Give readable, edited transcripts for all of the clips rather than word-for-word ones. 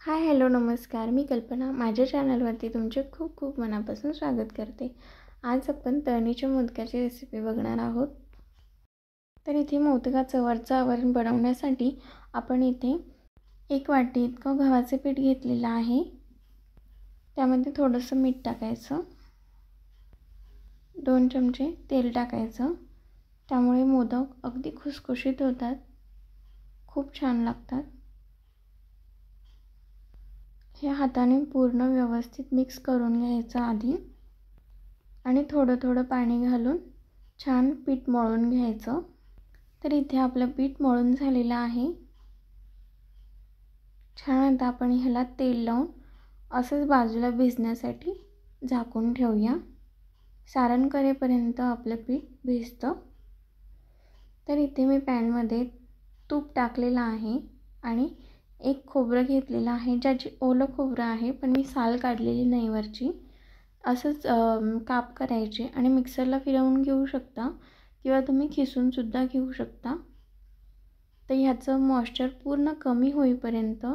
Hi hello नमस्कार. मी कल्पना माझ्या चॅनलवरती तुमचे खूप खूप मनापासून स्वागत करते. आज आपण तळणीच्या मोदकाची रेसिपी बघणार आहोत. तर इथे मोदकाचं वरचं आवरण बनवण्यासाठी आपण इथे 1 वाटी इतकं गव्हाचे पीठ घेतलेलं आहे. त्यामध्ये थोडंसं मीठ टाकायचं, 2 चमचे तेल टाकायचं. त्यामुळे मोदक अगदी खुसखुशीत होतात, खूप छान लागतात. हे हाताने पूर्ण व्यवस्थित मिक्स करून घ्यायचं आधी आणि थोडं थोडं पाणी घालून छान पीठ मळून घ्यायचं. तर इथे आपलं पीठ मळून झालेलं आहे. छान आता आपण ह्याला तेल लावून असंच बाजूला भिजण्यासाठी झाकून ठेवूया. सारण करेपर्यंत आपलं पीठ भिजतं. तर इथे मी पॅनमध्ये तूप टाकलेलं आहे आणि एक खोबरं घेतलेलं आहे, ज्याची ओलं खोबरं आहे पण मी साल काढलेली नाही वरची. असंच काप करायचे आणि मिक्सरला फिरवून घेऊ शकता किंवा तुम्ही खिसून सुद्धा घेऊ शकता. तर ह्याचं मॉइश्चर पूर्ण कमी होईपर्यंत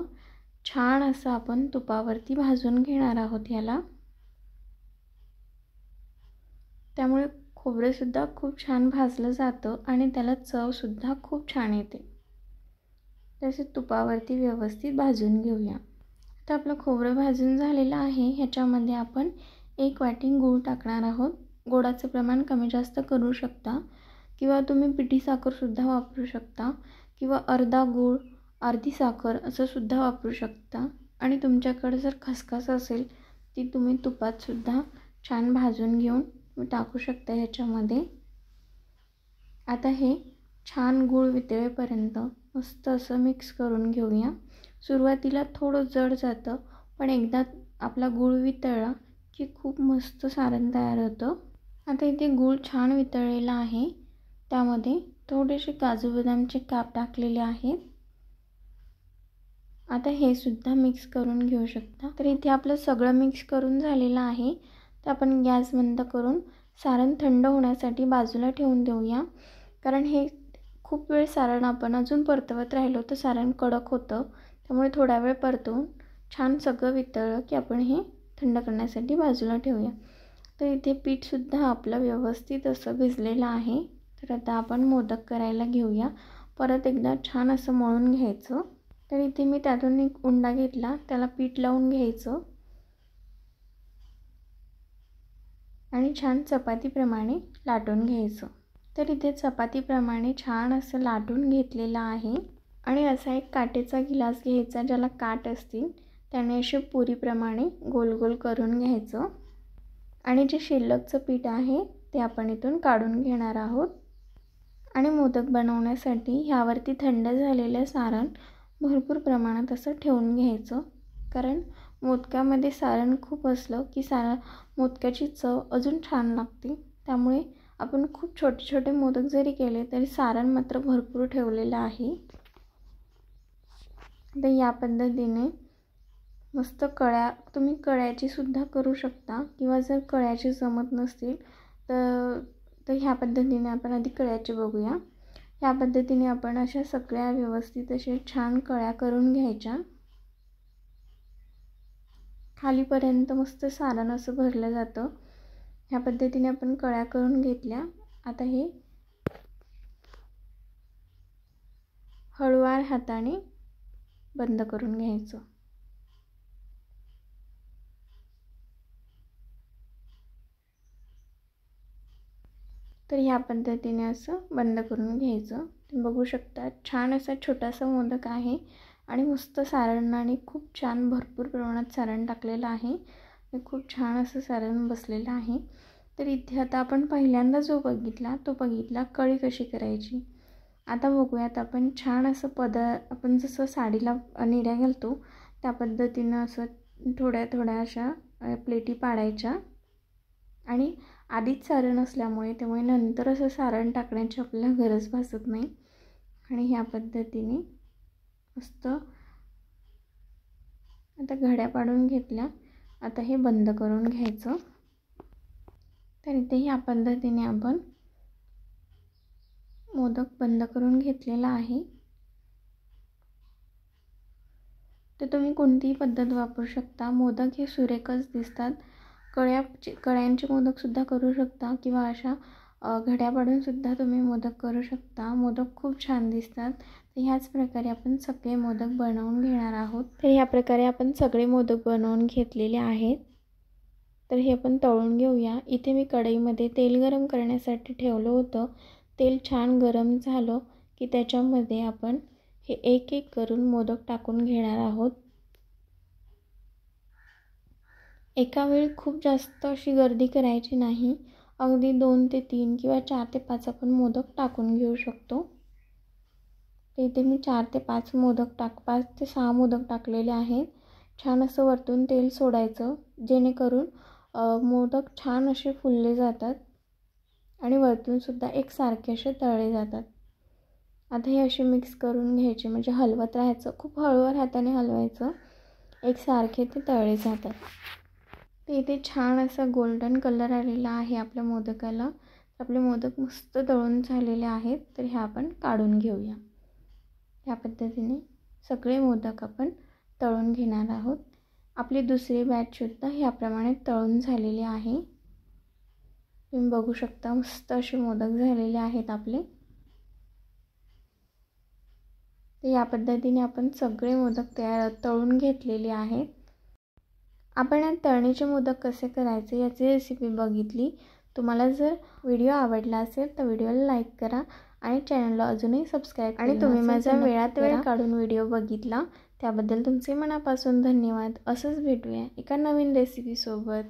छान असं आपण तुपावरती भाजून घेणार आहोत ह्याला. त्यामुळे खोबरेसुद्धा खूप छान भाजलं जातं आणि त्याला चवसुद्धा खूप छान येते. तसे तुपावरती व्यवस्थित भाजून घेऊया. तर आपलं खोबरं भाजून झालेलं आहे. ह्याच्यामध्ये आपण 1 वाटी गूळ टाकणार आहोत. गोडाचं प्रमाण कमी जास्त करू शकता किंवा तुम्ही पिठी साखरसुद्धा वापरू शकता किंवा अर्धा गूळ अर्धी साखर असं सुद्धा वापरू शकता. आणि तुमच्याकडे जर खसखस असेल ती तुम्ही तुपातसुद्धा छान भाजून घेऊन टाकू शकता ह्याच्यामध्ये. आता हे छान गूळ वितळेपर्यंत मस्त असं मिक्स करून घेऊया. सुरुवातीला थोडं जड जातं पण एकदा आपला गूळ वितळला की खूप मस्त सारण तयार होतं. आता इथे गूळ छान वितळलेला आहे. त्यामध्ये थोडेसे काजू बदामचे काप टाकलेले आहेत. आता हे सुद्धा मिक्स करून घेऊ शकता. तर इथे आपलं सगळं मिक्स करून झालेलं आहे. तर आपण गॅस बंद करून सारण थंड होण्यासाठी बाजूला ठेवून देऊया. कारण हे खूप वेळ सारण आपण अजून परतवत राहिलो तर सारण कडक होतं. त्यामुळे थोडा वेळ परतवून छान सगळं वितळलं की आपण हे थंड करण्यासाठी बाजूला ठेवूया. तर इथे पीठसुद्धा आपलं व्यवस्थित असं भिजलेलं आहे. तर आता आपण मोदक करायला घेऊया. परत एकदा छान असं मळून घ्यायचं. तर इथे मी त्यातून एक उंडा घेतला, त्याला पीठ लावून घ्यायचं आणि छान चपातीप्रमाणे लाटून घ्यायचं. तर इथे चपातीप्रमाणे छान असं लाटून घेतलेलं आहे. आणि असा एक काटेचा गिलास घ्यायचा, ज्याला काट असतील त्याने असे पुरीप्रमाणे गोल गोल करून घ्यायचं. आणि जे शिल्लकचं पीठ आहे ते आपण इथून काढून घेणार आहोत. आणि मोदक बनवण्यासाठी ह्यावरती थंड झालेलं सारण भरपूर प्रमाणात असं ठेवून घ्यायचं. कारण मोदकामध्ये सारण खूप असलं की मोदकाची चव अजून छान लागते. त्यामुळे आपण खूप छोटे छोटे मोदक जरी केले तरी सारण मात्र भरपूर ठेवलेलं आहे. तर या पद्धतीने मस्त कळ्या तुम्ही कळ्याची सुद्धा करू शकता किंवा जर कळ्याची जमत नसतील तर ह्या पद्धतीने आपण आधी कळ्याची बघूया. ह्या पद्धतीने आपण अशा सगळ्या व्यवस्थित अशा छान कळ्या करून घ्यायच्या. खालीपर्यंत मस्त सारण असं भरलं जातं. ह्या पद्धतीने आपण कळ्या करून घेतल्या. आता हे हळूवार हाताने बंद करून घ्यायचं. तर ह्या पद्धतीने असं बंद करून घ्यायचं. तुम्ही बघू शकता छान असा छोटासा मोदक आहे आणि मस्त सारण आणि खूप छान भरपूर प्रमाणात सारण टाकलेलं आहे. खूप छान असं सारण बसलेलं आहे. तर इथे आता आपण पहिल्यांदा जो बघितला कळी कशी करायची. आता बघूयात आपण छान असं आपण जसं साडीला निऱ्या घालतो त्या पद्धतीनं असं थोड्या थोड्या अशा प्लेटी पाडायच्या. आणि आधीच सारण असल्यामुळे त्यामुळे नंतर असं सारण टाकण्याची आपल्याला गरज भासत नाही. आणि ह्या पद्धतीने मस्त आता घड्या पाडून घेतल्या. आता हे बंद करून घ्यायचं. तर इथे ह्या पद्धतीने आपण मोदक बंद करून घेतलेला आहे. तर तुम्ही कोणतीही पद्धत वापरू शकता. मोदक हे सुरेखच दिसतात. कळ्यांचे मोदकसुद्धा करू शकता किंवा अशा घड्या पाडूनसुद्धा तुम्ही मोदक करू शकता. मोदक खूप छान दिसतात. तर ह्याच प्रकारे आपण सगळे मोदक बनवून घेणार आहोत. तर ह्या प्रकारे आपण सगळे मोदक बनवून घेतलेले आहेत. तर हे आपण तळून घेऊया. इथे मी कढईमध्ये तेल गरम करण्यासाठी ठेवलं होतं. तेल छान गरम झालं की त्याच्यामध्ये आपण हे एक एक करून मोदक टाकून घेणार आहोत. एका वेळी खूप जास्त अशी गर्दी करायची नाही. अगदी 2 ते 3 किंवा 4 ते 5 आपण मोदक टाकून घेऊ शकतो. इथे मी 4 ते 5 ते 6 मोदक टाकलेले आहेत. छान असं वरतून तेल सोडायचं जेणेकरून मोदक छान असे फुलले जातात आणि वरतून सुद्धा एकसारखे असे तळले जातात. आता हे असे मिक्स करून घ्यायचे, म्हणजे हलवत राहायचं, खूप हळूवार हाताने हलवायचं, एकसारखे ते तळले जातात. तर इथे छान असा गोल्डन कलर आलेला आहे आपल्या मोदकाला. आपले मोदक मस्त तळून झालेले आहेत. तर हे आपण काढून घेऊया. ह्या पद्धतीने सगळे मोदक आपण तळून घेणार आहोत. आपली दुसरी बॅचसुद्धा ह्याप्रमाणे तळून झालेली आहे. तुम्ही बघू शकता मस्त असे मोदक झालेले आहेत आपले. तर या पद्धतीने आपण सगळे मोदक तळून घेतलेले आहेत. आपण या तळणीचे मोदक कसे करायचे याची रेसिपी बघितली. तुम्हाला जर व्हिडिओ आवडला असेल तर व्हिडिओला लाईक करा आणि चॅनलला अजूनही सबस्क्राईब करा. आणि तुम्ही माझा वेळात वेळ काढून व्हिडिओ बघितला त्याबद्दल तुमचे मनापासून धन्यवाद. असंच भेटूया एका नवीन रेसिपीसोबत.